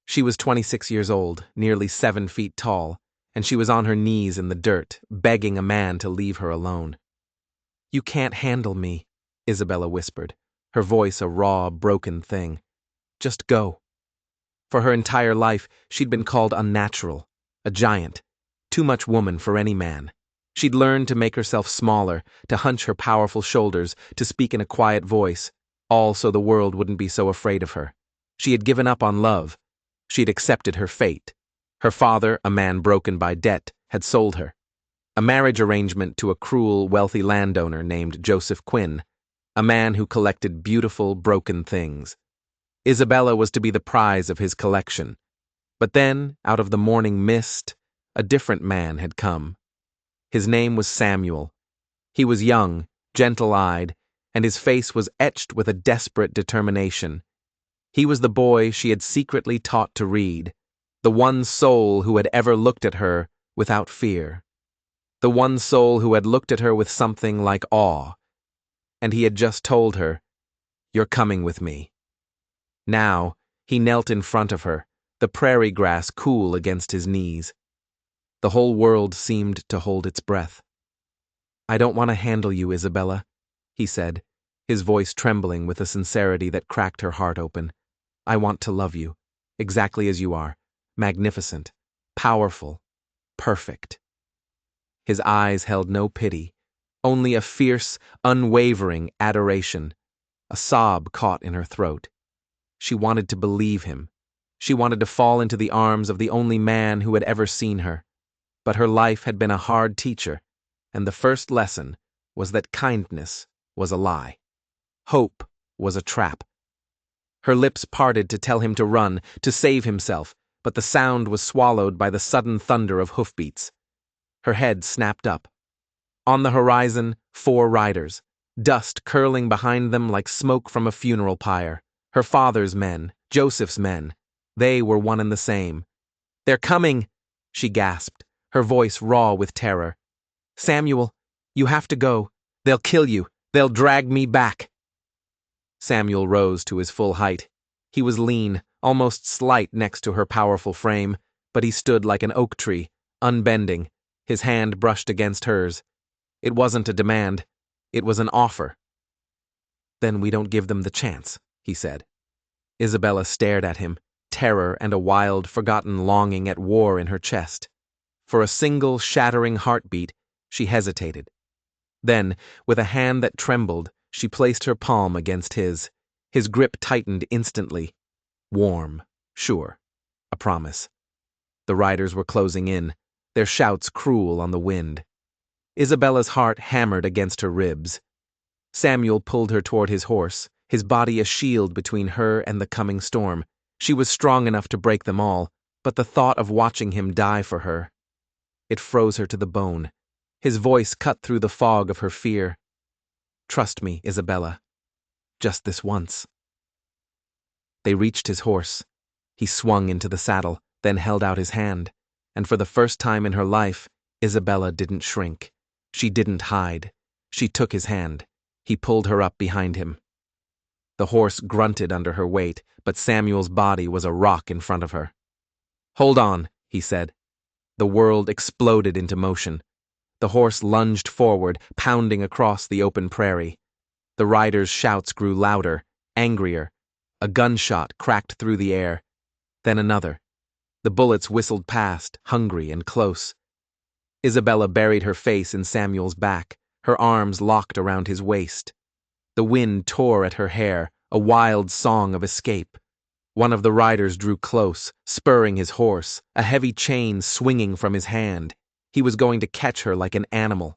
She was 26 years old, nearly 7 feet tall, and she was on her knees in the dirt, begging a man to leave her alone. "You can't handle me," Isabella whispered, her voice a raw, broken thing. "Just go." For her entire life, she'd been called unnatural, a giant, too much woman for any man. She'd learned to make herself smaller, to hunch her powerful shoulders, to speak in a quiet voice, all so the world wouldn't be so afraid of her. She had given up on love. She'd accepted her fate. Her father, a man broken by debt, had sold her. A marriage arrangement to a cruel, wealthy landowner named Joseph Quinn, a man who collected beautiful, broken things. Isabella was to be the prize of his collection. But then, out of the morning mist, a different man had come. His name was Samuel. He was young, gentle-eyed, and his face was etched with a desperate determination. He was the boy she had secretly taught to read, the one soul who had ever looked at her without fear, the one soul who had looked at her with something like awe. And he had just told her, "You're coming with me." Now, he knelt in front of her, the prairie grass cool against his knees. The whole world seemed to hold its breath. "I don't want to handle you, Isabella," he said, his voice trembling with a sincerity that cracked her heart open. "I want to love you, exactly as you are, magnificent, powerful, perfect." His eyes held no pity, only a fierce, unwavering adoration. A sob caught in her throat. She wanted to believe him. She wanted to fall into the arms of the only man who had ever seen her. But her life had been a hard teacher, and the first lesson was that kindness was a lie. Hope was a trap. Her lips parted to tell him to run, to save himself, but the sound was swallowed by the sudden thunder of hoofbeats. Her head snapped up. On the horizon, 4 riders, dust curling behind them like smoke from a funeral pyre. Her father's men, Joseph's men. They were one and the same. "They're coming," she gasped, her voice raw with terror. "Samuel, you have to go. They'll kill you. They'll drag me back." Samuel rose to his full height. He was lean, almost slight next to her powerful frame, but he stood like an oak tree, unbending, his hand brushed against hers. It wasn't a demand. It was an offer. "Then we don't give them the chance," he said. Isabella stared at him, terror and a wild, forgotten longing at war in her chest. For a single, shattering heartbeat, she hesitated. Then, with a hand that trembled, she placed her palm against his. His grip tightened instantly. Warm, sure, a promise. The riders were closing in, their shouts cruel on the wind. Isabella's heart hammered against her ribs. Samuel pulled her toward his horse, his body a shield between her and the coming storm. She was strong enough to break them all, but the thought of watching him die for her, it froze her to the bone. His voice cut through the fog of her fear. "Trust me, Isabella. Just this once." They reached his horse. He swung into the saddle, then held out his hand, and for the first time in her life, Isabella didn't shrink. She didn't hide. She took his hand. He pulled her up behind him. The horse grunted under her weight, but Samuel's body was a rock in front of her. "Hold on," he said. The world exploded into motion. The horse lunged forward, pounding across the open prairie. The riders' shouts grew louder, angrier. A gunshot cracked through the air. Then another. The bullets whistled past, hungry and close. Isabella buried her face in Samuel's back, her arms locked around his waist. The wind tore at her hair, a wild song of escape. One of the riders drew close, spurring his horse, a heavy chain swinging from his hand. He was going to catch her like an animal.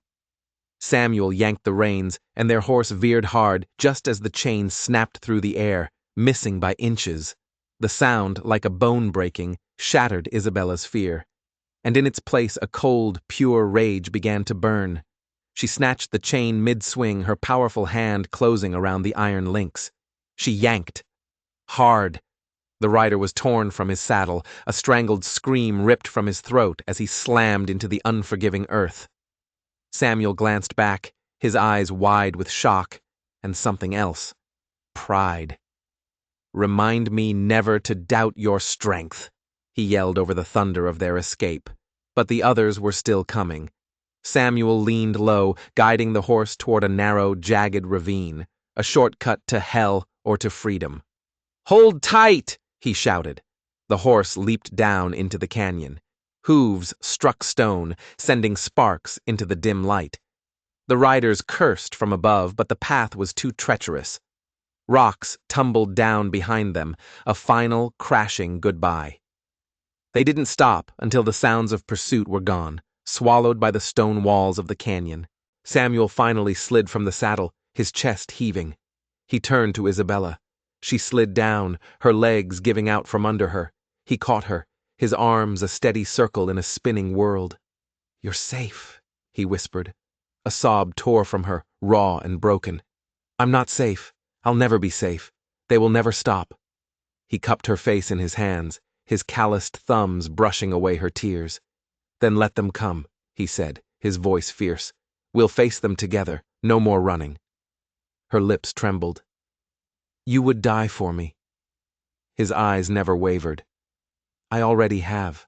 Samuel yanked the reins, and their horse veered hard just as the chain snapped through the air, missing by inches. The sound, like a bone breaking, shattered Isabella's fear. And in its place a cold, pure rage began to burn. She snatched the chain mid-swing, her powerful hand closing around the iron links. She yanked. Hard. The rider was torn from his saddle, a strangled scream ripped from his throat as he slammed into the unforgiving earth. Samuel glanced back, his eyes wide with shock, and something else. Pride. Remind me never to doubt your strength, he yelled over the thunder of their escape. But the others were still coming. Samuel leaned low, guiding the horse toward a narrow, jagged ravine, a shortcut to hell or to freedom. Hold tight, he shouted. The horse leaped down into the canyon. Hooves struck stone, sending sparks into the dim light. The riders cursed from above, but the path was too treacherous. Rocks tumbled down behind them, a final, crashing goodbye. They didn't stop until the sounds of pursuit were gone, swallowed by the stone walls of the canyon. Samuel finally slid from the saddle, his chest heaving. He turned to Isabella. She slid down, her legs giving out from under her. He caught her, his arms a steady circle in a spinning world. "You're safe," he whispered. A sob tore from her, raw and broken. "I'm not safe. I'll never be safe. They will never stop." He cupped her face in his hands, his calloused thumbs brushing away her tears. "Then let them come," he said, his voice fierce. "We'll face them together, no more running." Her lips trembled. "You would die for me." His eyes never wavered. "I already have."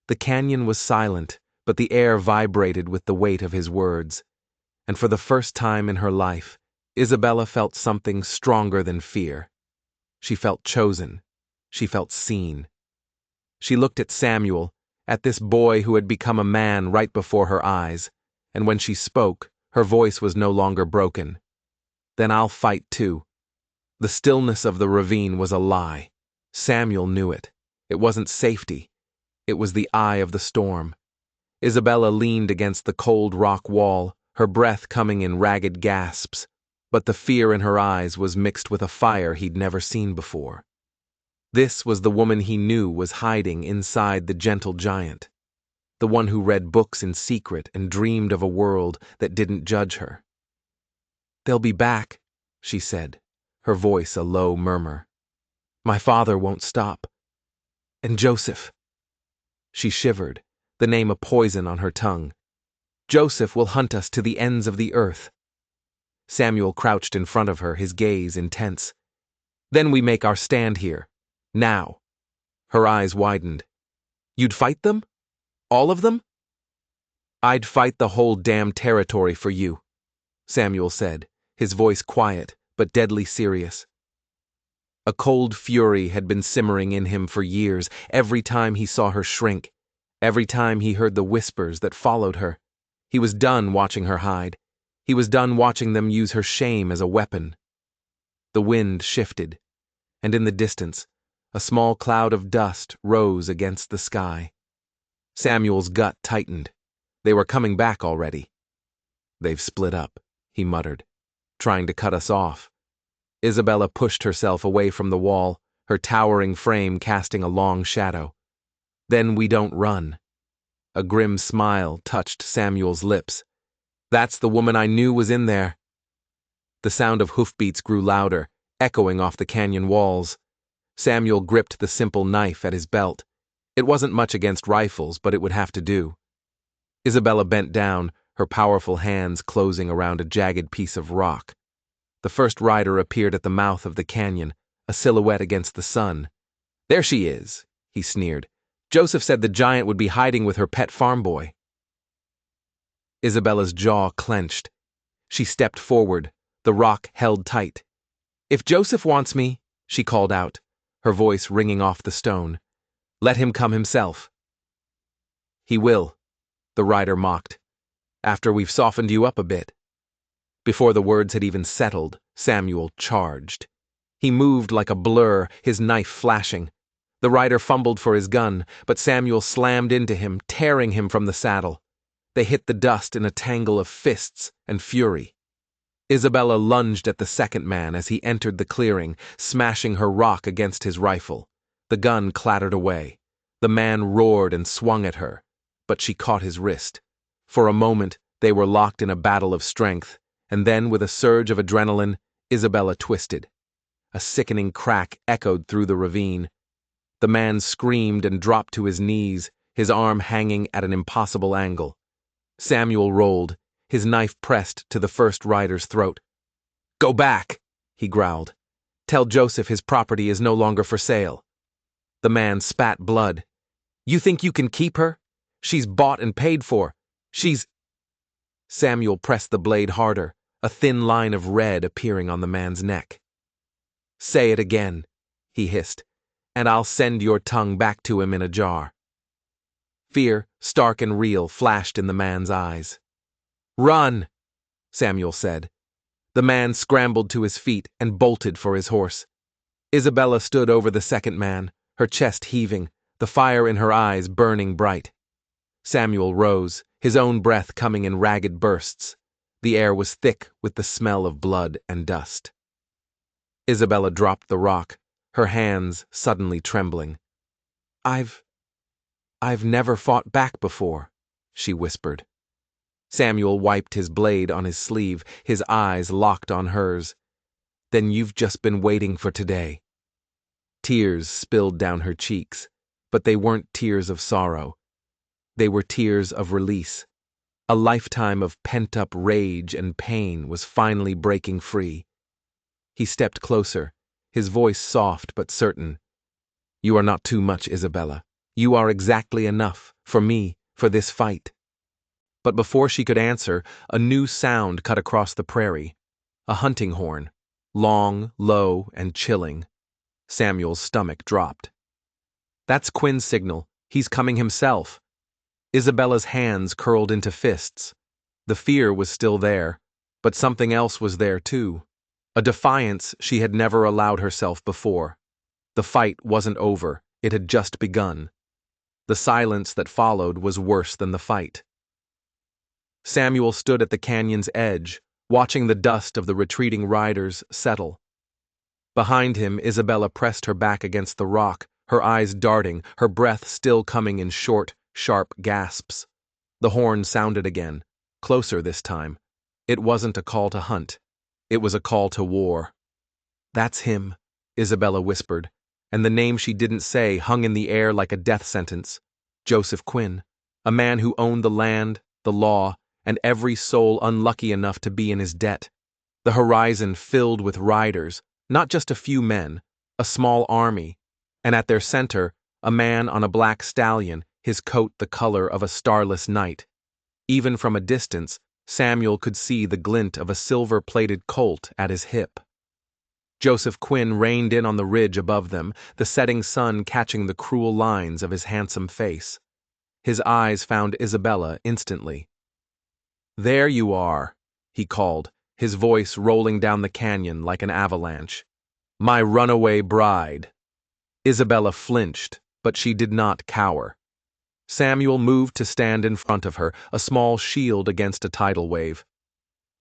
The canyon was silent, but the air vibrated with the weight of his words. And for the first time in her life, Isabella felt something stronger than fear. She felt chosen. She felt seen. She looked at Samuel, at this boy who had become a man right before her eyes, and when she spoke, her voice was no longer broken. "Then I'll fight too." The stillness of the ravine was a lie. Samuel knew it. It wasn't safety. It was the eye of the storm. Isabella leaned against the cold rock wall, her breath coming in ragged gasps, but the fear in her eyes was mixed with a fire he'd never seen before. This was the woman he knew was hiding inside the gentle giant, the one who read books in secret and dreamed of a world that didn't judge her. "They'll be back," she said, her voice a low murmur. "My father won't stop. And Joseph." She shivered, the name a poison on her tongue. "Joseph will hunt us to the ends of the earth." Samuel crouched in front of her, his gaze intense. "Then we make our stand here. Now." Her eyes widened. "You'd fight them? All of them?" "I'd fight the whole damn territory for you," Samuel said, his voice quiet but deadly serious. A cold fury had been simmering in him for years, every time he saw her shrink, every time he heard the whispers that followed her. He was done watching her hide. He was done watching them use her shame as a weapon. The wind shifted, and in the distance, a small cloud of dust rose against the sky. Samuel's gut tightened. They were coming back already. "They've split up," he muttered, "trying to cut us off." Isabella pushed herself away from the wall, her towering frame casting a long shadow. "Then we don't run." A grim smile touched Samuel's lips. "That's the woman I knew was in there." The sound of hoofbeats grew louder, echoing off the canyon walls. Samuel gripped the simple knife at his belt. It wasn't much against rifles, but it would have to do. Isabella bent down, her powerful hands closing around a jagged piece of rock. The first rider appeared at the mouth of the canyon, a silhouette against the sun. "There she is," he sneered. "Joseph said the giant would be hiding with her pet farm boy." Isabella's jaw clenched. She stepped forward, the rock held tight. "If Joseph wants me," she called out, her voice ringing off the stone, "let him come himself." "He will," the rider mocked, "after we've softened you up a bit." Before the words had even settled, Samuel charged. He moved like a blur, his knife flashing. The rider fumbled for his gun, but Samuel slammed into him, tearing him from the saddle. They hit the dust in a tangle of fists and fury. Isabella lunged at the second man as he entered the clearing, smashing her rock against his rifle. The gun clattered away. The man roared and swung at her, but she caught his wrist. For a moment, they were locked in a battle of strength, and then, with a surge of adrenaline, Isabella twisted. A sickening crack echoed through the ravine. The man screamed and dropped to his knees, his arm hanging at an impossible angle. Samuel rolled, his knife pressed to the first rider's throat. "Go back," he growled. Tell Joseph his property is no longer for sale. The man spat blood. You think you can keep her? She's bought and paid for. She's... Samuel pressed the blade harder, a thin line of red appearing on the man's neck. Say it again, he hissed, and I'll send your tongue back to him in a jar. Fear, stark and real, flashed in the man's eyes. Run, Samuel said. The man scrambled to his feet and bolted for his horse. Isabella stood over the second man, her chest heaving, the fire in her eyes burning bright. Samuel rose, his own breath coming in ragged bursts. The air was thick with the smell of blood and dust. Isabella dropped the rock, her hands suddenly trembling. I've never fought back before, she whispered. Samuel wiped his blade on his sleeve, his eyes locked on hers. Then you've just been waiting for today. Tears spilled down her cheeks, but they weren't tears of sorrow. They were tears of release. A lifetime of pent-up rage and pain was finally breaking free. He stepped closer, his voice soft but certain. You are not too much, Isabella. You are exactly enough, for me, for this fight. But before she could answer, a new sound cut across the prairie. A hunting horn, long, low, and chilling. Samuel's stomach dropped. That's Quinn's signal. He's coming himself. Isabella's hands curled into fists. The fear was still there, but something else was there too. A defiance she had never allowed herself before. The fight wasn't over, it had just begun. The silence that followed was worse than the fight. Samuel stood at the canyon's edge, watching the dust of the retreating riders settle. Behind him, Isabella pressed her back against the rock, her eyes darting, her breath still coming in short, sharp gasps. The horn sounded again, closer this time. It wasn't a call to hunt. It was a call to war. That's him, Isabella whispered, and the name she didn't say hung in the air like a death sentence. Joseph Quinn, a man who owned the land, the law, and every soul unlucky enough to be in his debt. The horizon filled with riders, not just a few men, a small army, and at their center, a man on a black stallion, his coat the color of a starless night. Even from a distance, Samuel could see the glint of a silver-plated colt at his hip. Joseph Quinn reined in on the ridge above them, the setting sun catching the cruel lines of his handsome face. His eyes found Isabella instantly. There you are, he called, his voice rolling down the canyon like an avalanche. My runaway bride. Isabella flinched, but she did not cower. Samuel moved to stand in front of her, a small shield against a tidal wave.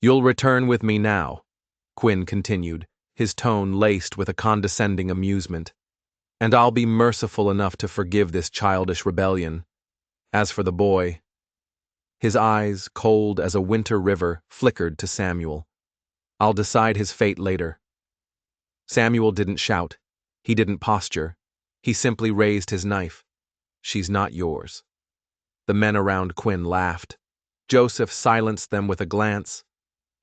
You'll return with me now, Quinn continued, his tone laced with a condescending amusement. And I'll be merciful enough to forgive this childish rebellion. As for the boy... His eyes, cold as a winter river, flickered to Samuel. I'll decide his fate later. Samuel didn't shout. He didn't posture. He simply raised his knife. She's not yours. The men around Quinn laughed. Joseph silenced them with a glance.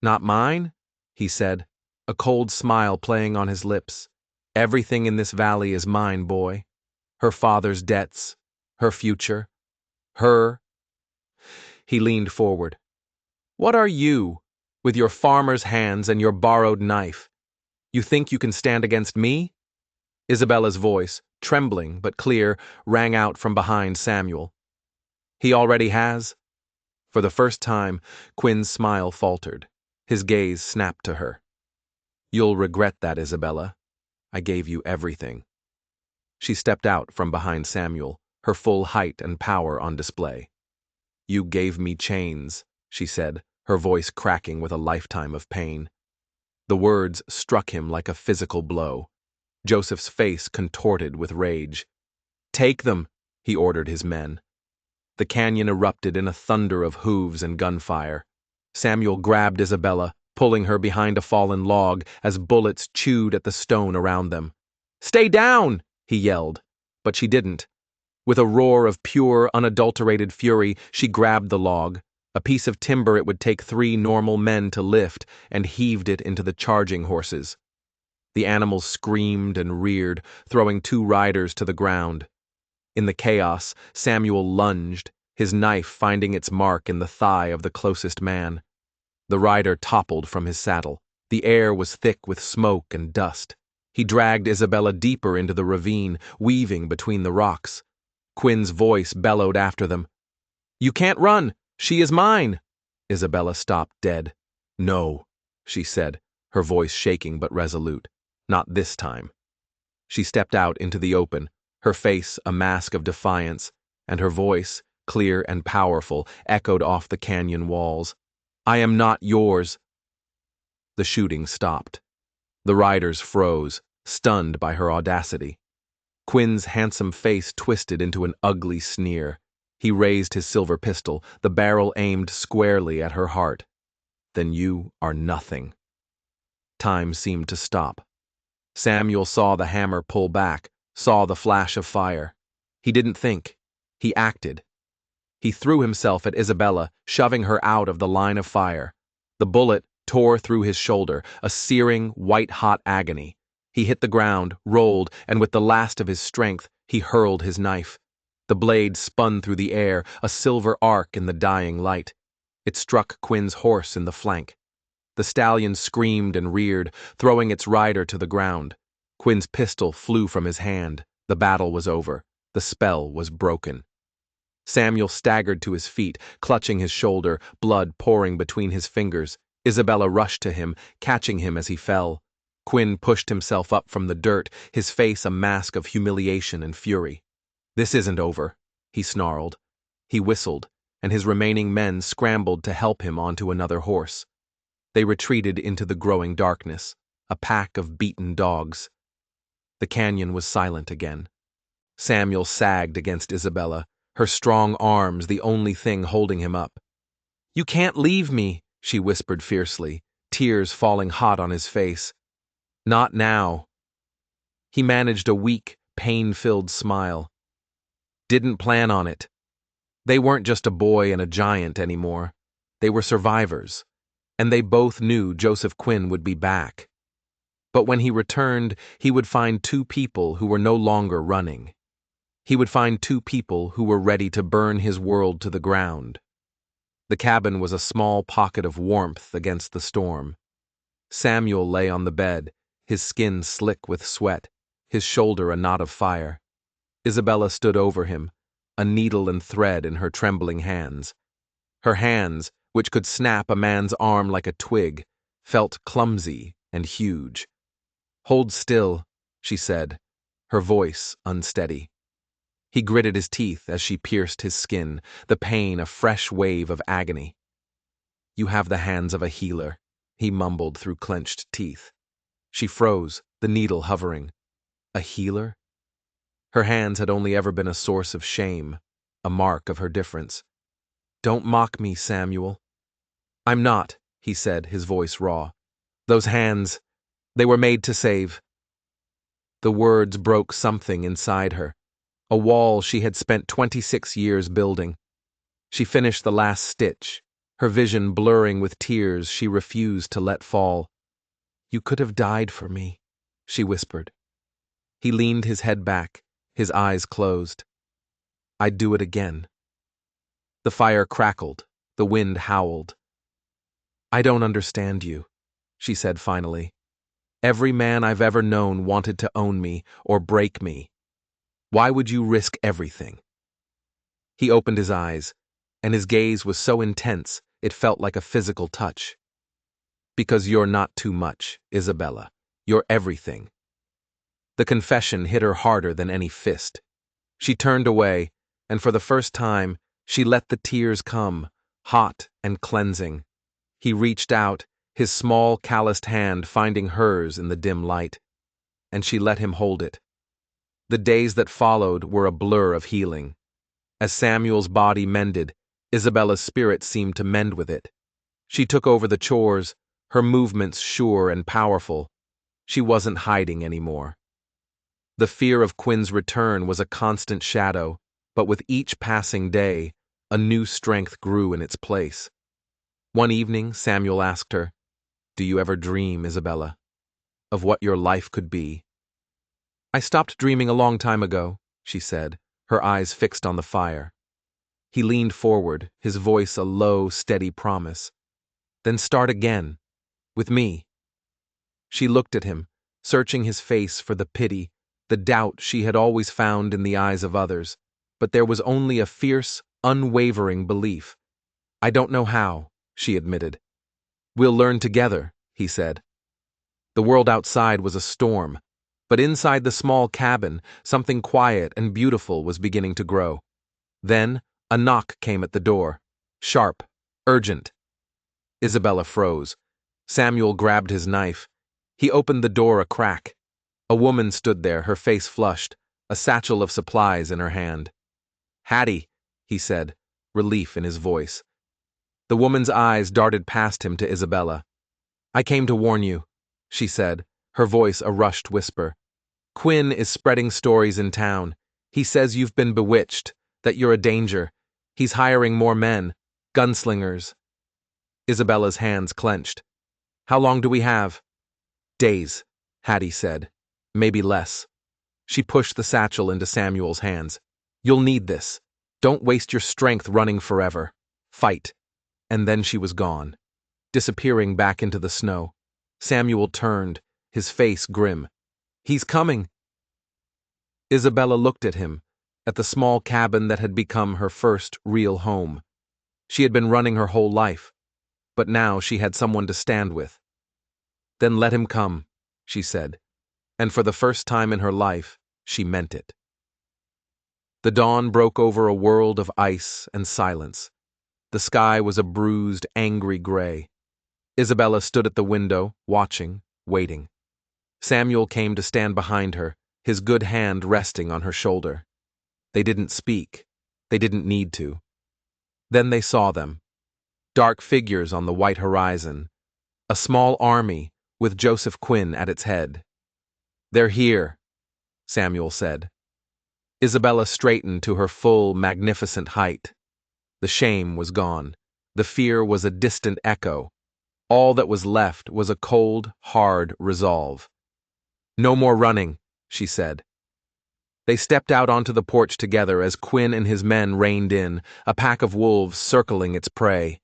Not mine? He said, a cold smile playing on his lips. Everything in this valley is mine, boy. Her father's debts, her future, her... He leaned forward. What are you, with your farmer's hands and your borrowed knife? You think you can stand against me? Isabella's voice, trembling but clear, rang out from behind Samuel. He already has? For the first time, Quinn's smile faltered. His gaze snapped to her. You'll regret that, Isabella. I gave you everything. She stepped out from behind Samuel, her full height and power on display. You gave me chains, she said, her voice cracking with a lifetime of pain. The words struck him like a physical blow. Joseph's face contorted with rage. Take them, he ordered his men. The canyon erupted in a thunder of hooves and gunfire. Samuel grabbed Isabella, pulling her behind a fallen log as bullets chewed at the stone around them. Stay down, he yelled, but she didn't. With a roar of pure, unadulterated fury, she grabbed the log, a piece of timber it would take 3 normal men to lift, and heaved it into the charging horses. The animals screamed and reared, throwing two riders to the ground. In the chaos, Samuel lunged, his knife finding its mark in the thigh of the closest man. The rider toppled from his saddle. The air was thick with smoke and dust. He dragged Isabella deeper into the ravine, weaving between the rocks. Quinn's voice bellowed after them. "You can't run! She is mine!" Isabella stopped dead. "No," she said, her voice shaking but resolute. "Not this time." She stepped out into the open, her face a mask of defiance, and her voice, clear and powerful, echoed off the canyon walls. "I am not yours." The shooting stopped. The riders froze, stunned by her audacity. Quinn's handsome face twisted into an ugly sneer. He raised his silver pistol, the barrel aimed squarely at her heart. "Then you are nothing." Time seemed to stop. Samuel saw the hammer pull back, saw the flash of fire. He didn't think. He acted. He threw himself at Isabella, shoving her out of the line of fire. The bullet tore through his shoulder, a searing, white-hot agony. He hit the ground, rolled, and with the last of his strength, he hurled his knife. The blade spun through the air, a silver arc in the dying light. It struck Quinn's horse in the flank. The stallion screamed and reared, throwing its rider to the ground. Quinn's pistol flew from his hand. The battle was over. The spell was broken. Samuel staggered to his feet, clutching his shoulder, blood pouring between his fingers. Isabella rushed to him, catching him as he fell. Quinn pushed himself up from the dirt, his face a mask of humiliation and fury. "This isn't over," he snarled. He whistled, and his remaining men scrambled to help him onto another horse. They retreated into the growing darkness, a pack of beaten dogs. The canyon was silent again. Samuel sagged against Isabella, her strong arms the only thing holding him up. "You can't leave me," she whispered fiercely, tears falling hot on his face. "Not now." He managed a weak, pain-filled smile. "Didn't plan on it." They weren't just a boy and a giant anymore. They were survivors, and they both knew Joseph Quinn would be back. But when he returned, he would find two people who were no longer running. He would find two people who were ready to burn his world to the ground. The cabin was a small pocket of warmth against the storm. Samuel lay on the bed, his skin slick with sweat, his shoulder a knot of fire. Isabella stood over him, a needle and thread in her trembling hands. Her hands, which could snap a man's arm like a twig, felt clumsy and huge. "Hold still," she said, her voice unsteady. He gritted his teeth as she pierced his skin, the pain a fresh wave of agony. "You have the hands of a healer," he mumbled through clenched teeth. She froze, the needle hovering. A healer? Her hands had only ever been a source of shame, a mark of her difference. "Don't mock me, Samuel." "I'm not," he said, his voice raw. "Those hands, they were made to save." The words broke something inside her, a wall she had spent 26 years building. She finished the last stitch, her vision blurring with tears she refused to let fall. "You could have died for me," she whispered. He leaned his head back, his eyes closed. "I'd do it again." The fire crackled, the wind howled. "I don't understand you," she said finally. "Every man I've ever known wanted to own me or break me. Why would you risk everything?" He opened his eyes, and his gaze was so intense it felt like a physical touch. "Because you're not too much, Isabella. You're everything." The confession hit her harder than any fist. She turned away, and for the first time, she let the tears come, hot and cleansing. He reached out, his small, calloused hand finding hers in the dim light, and she let him hold it. The days that followed were a blur of healing. As Samuel's body mended, Isabella's spirit seemed to mend with it. She took over the chores, her movements sure and powerful. She wasn't hiding anymore. The fear of Quinn's return was a constant shadow, but with each passing day, a new strength grew in its place. One evening, Samuel asked her, "Do you ever dream, Isabella?" of what your life could be. I stopped dreaming a long time ago, she said, her eyes fixed on the fire. He leaned forward, his voice a low, steady promise. Then start again. With me. She looked at him, searching his face for the pity, the doubt she had always found in the eyes of others, but there was only a fierce, unwavering belief. I don't know how, she admitted. We'll learn together, he said. The world outside was a storm, but inside the small cabin, something quiet and beautiful was beginning to grow. Then, a knock came at the door. Sharp, urgent. Isabella froze. Samuel grabbed his knife. He opened the door a crack. A woman stood there, her face flushed, a satchel of supplies in her hand. Hattie, he said, relief in his voice. The woman's eyes darted past him to Isabella. I came to warn you, she said, her voice a rushed whisper. Quinn is spreading stories in town. He says you've been bewitched, that you're a danger. He's hiring more men, gunslingers. Isabella's hands clenched. How long do we have? Days, Hattie said. Maybe less. She pushed the satchel into Samuel's hands. You'll need this. Don't waste your strength running forever. Fight. And then she was gone, disappearing back into the snow. Samuel turned, his face grim. He's coming. Isabella looked at him, at the small cabin that had become her first real home. She had been running her whole life, but now she had someone to stand with. Then let him come, she said, and for the first time in her life, she meant it. The dawn broke over a world of ice and silence. The sky was a bruised, angry gray. Isabella stood at the window, watching, waiting. Samuel came to stand behind her, his good hand resting on her shoulder. They didn't speak. They didn't need to. Then they saw them. Dark figures on the white horizon. A small army with Joseph Quinn at its head. They're here, Samuel said. Isabella straightened to her full, magnificent height. The shame was gone. The fear was a distant echo. All that was left was a cold, hard resolve. No more running, she said. They stepped out onto the porch together as Quinn and his men reined in, a pack of wolves circling its prey.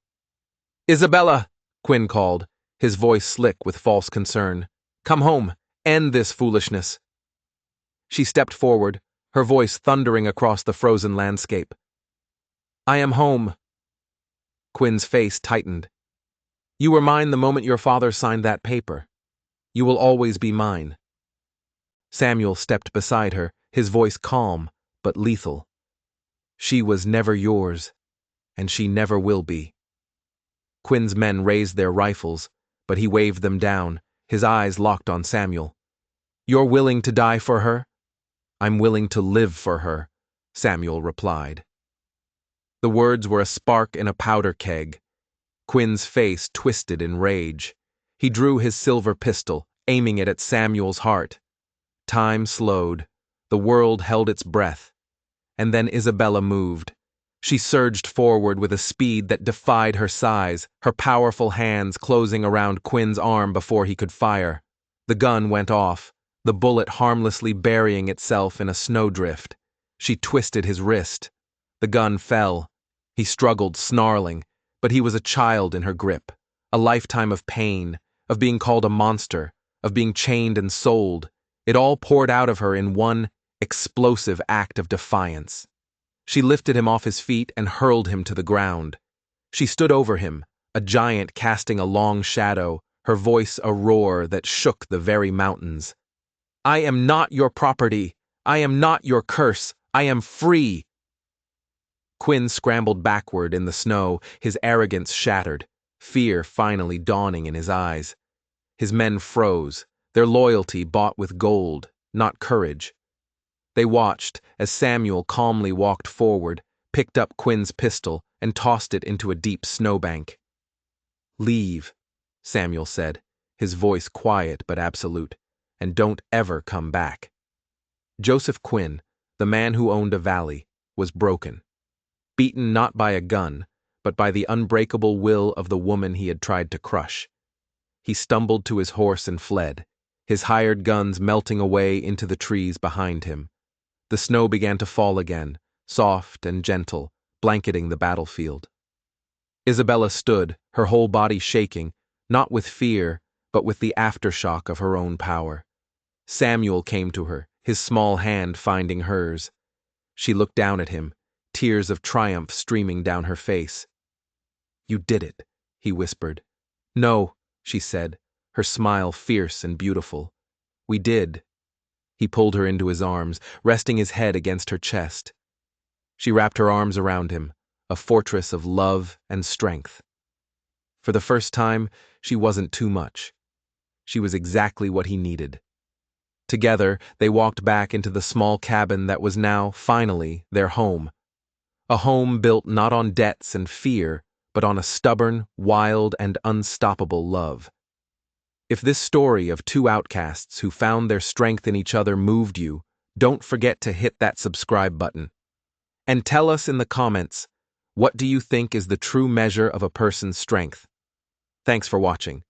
Isabella, Quinn called, his voice slick with false concern. Come home. End this foolishness. She stepped forward, her voice thundering across the frozen landscape. I am home. Quinn's face tightened. You were mine the moment your father signed that paper. You will always be mine. Samuel stepped beside her, his voice calm but lethal. She was never yours, and she never will be. Quinn's men raised their rifles, but he waved them down, his eyes locked on Samuel. You're willing to die for her? I'm willing to live for her, Samuel replied. The words were a spark in a powder keg. Quinn's face twisted in rage. He drew his silver pistol, aiming it at Samuel's heart. Time slowed. The world held its breath. And then Isabella moved. She surged forward with a speed that defied her size, her powerful hands closing around Quinn's arm before he could fire. The gun went off, the bullet harmlessly burying itself in a snowdrift. She twisted his wrist. The gun fell. He struggled, snarling, but he was a child in her grip. A lifetime of pain, of being called a monster, of being chained and sold. It all poured out of her in one explosive act of defiance. She lifted him off his feet and hurled him to the ground. She stood over him, a giant casting a long shadow, her voice a roar that shook the very mountains. I am not your property. I am not your curse. I am free. Quinn scrambled backward in the snow, his arrogance shattered, fear finally dawning in his eyes. His men froze, their loyalty bought with gold, not courage. They watched as Samuel calmly walked forward, picked up Quinn's pistol, and tossed it into a deep snowbank. Leave, Samuel said, his voice quiet but absolute, and don't ever come back. Joseph Quinn, the man who owned a valley, was broken. Beaten not by a gun, but by the unbreakable will of the woman he had tried to crush. He stumbled to his horse and fled, his hired guns melting away into the trees behind him. The snow began to fall again, soft and gentle, blanketing the battlefield. Isabella stood, her whole body shaking, not with fear, but with the aftershock of her own power. Samuel came to her, his small hand finding hers. She looked down at him, tears of triumph streaming down her face. "You did it," he whispered. "No," she said, her smile fierce and beautiful. "We did." He pulled her into his arms, resting his head against her chest. She wrapped her arms around him, a fortress of love and strength. For the first time, she wasn't too much. She was exactly what he needed. Together, they walked back into the small cabin that was now, finally, their home. A home built not on debts and fear, but on a stubborn, wild, and unstoppable love. If this story of two outcasts who found their strength in each other moved you, don't forget to hit that subscribe button. And tell us in the comments, what do you think is the true measure of a person's strength? Thanks for watching.